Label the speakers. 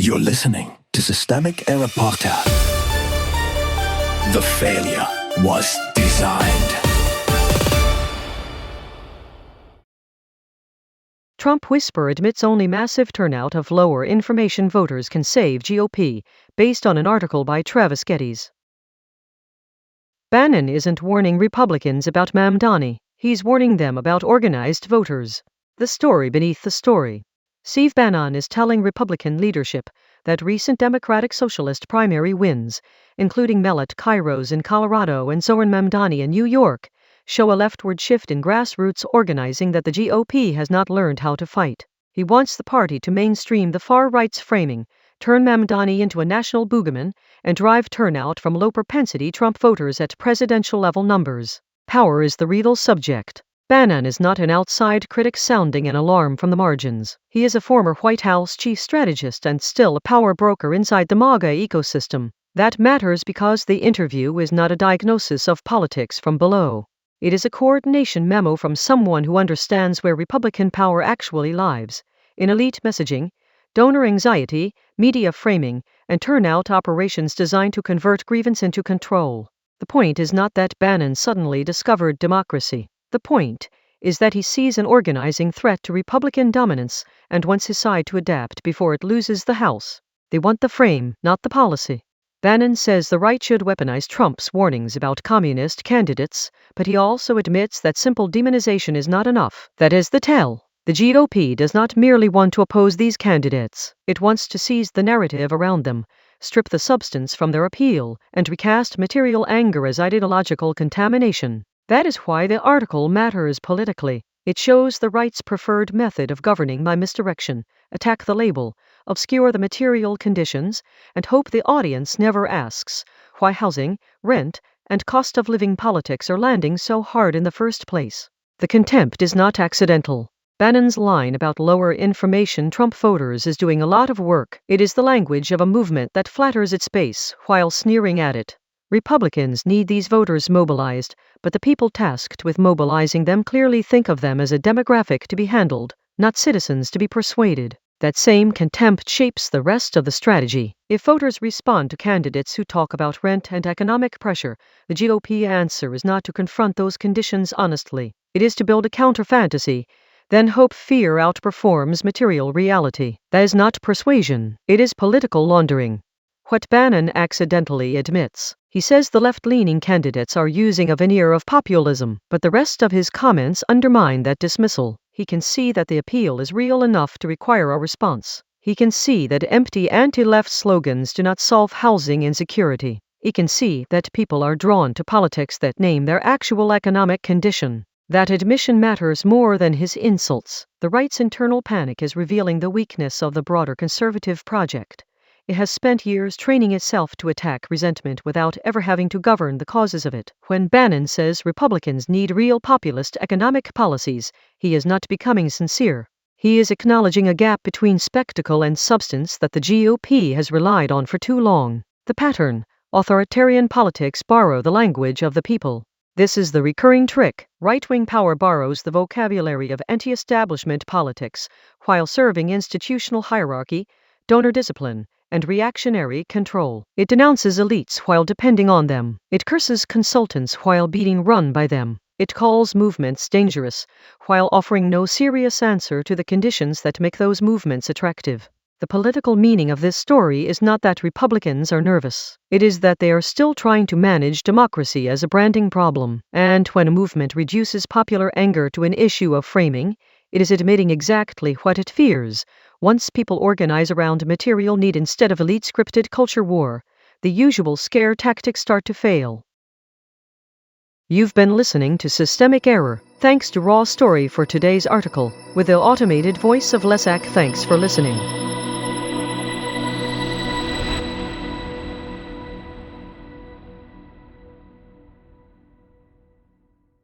Speaker 1: You're listening to Systemic Error Podcast. The failure was designed.
Speaker 2: Trump whisper admits only massive turnout of lower information voters can save GOP, based on an article by Travis Geddes. Bannon isn't warning Republicans about Mamdani, he's warning them about organized voters. The story beneath the story. Steve Bannon is telling Republican leadership that recent democratic-socialist primary wins, including Melat Kiros in Colorado and Zohran Mamdani in New York, show a leftward shift in grassroots organizing that the GOP has not learned how to fight. He wants the party to mainstream the far-right's framing, turn Mamdani into a national boogeyman, and drive turnout from low-propensity Trump voters at presidential-level numbers. Power is the real subject. Bannon is not an outside critic sounding an alarm from the margins. He is a former White House chief strategist and still a power broker inside the MAGA ecosystem. That matters because the interview is not a diagnosis of politics from below. It is a coordination memo from someone who understands where Republican power actually lies, in elite messaging, donor anxiety, media framing, and turnout operations designed to convert grievance into control. The point is not that Bannon suddenly discovered democracy. The point is that he sees an organizing threat to Republican dominance and wants his side to adapt before it loses the House. They want the frame, not the policy. Bannon says the right should weaponize Trump's warnings about communist candidates, but he also admits that simple demonization is not enough. That is the tell. The GOP does not merely want to oppose these candidates, it wants to seize the narrative around them, strip the substance from their appeal, and recast material anger as ideological contamination. That is why the article matters politically. It shows the right's preferred method of governing by misdirection, attack the label, obscure the material conditions, and hope the audience never asks why housing, rent, and cost of living politics are landing so hard in the first place. The contempt is not accidental. Bannon's line about lower information Trump voters is doing a lot of work. It is the language of a movement that flatters its base while sneering at it. Republicans need these voters mobilized, but the people tasked with mobilizing them clearly think of them as a demographic to be handled, not citizens to be persuaded. That same contempt shapes the rest of the strategy. If voters respond to candidates who talk about rent and economic pressure, the GOP answer is not to confront those conditions honestly. It is to build a counter-fantasy, then hope fear outperforms material reality. That is not persuasion, it is political laundering. What Bannon accidentally admits. He says the left-leaning candidates are using a veneer of populism, but the rest of his comments undermine that dismissal. He can see that the appeal is real enough to require a response. He can see that empty anti-left slogans do not solve housing insecurity. He can see that people are drawn to politics that name their actual economic condition. That admission matters more than his insults. The right's internal panic is revealing the weakness of the broader conservative project. It has spent years training itself to attack resentment without ever having to govern the causes of it. When Bannon says Republicans need real populist economic policies, he is not becoming sincere. He is acknowledging a gap between spectacle and substance that the GOP has relied on for too long. The pattern: authoritarian politics borrow the language of the people. This is the recurring trick. Right-wing power borrows the vocabulary of anti-establishment politics, while serving institutional hierarchy, donor discipline, and reactionary control. It denounces elites while depending on them. It curses consultants while being run by them. It calls movements dangerous, while offering no serious answer to the conditions that make those movements attractive. The political meaning of this story is not that Republicans are nervous. It is that they are still trying to manage democracy as a branding problem. And when a movement reduces popular anger to an issue of framing, it is admitting exactly what it fears. Once people organize around material need instead of elite-scripted culture war, the usual scare tactics start to fail. You've been listening to Systemic Error. Thanks to Raw Story for today's article, with the automated voice of Lesak. Thanks for listening.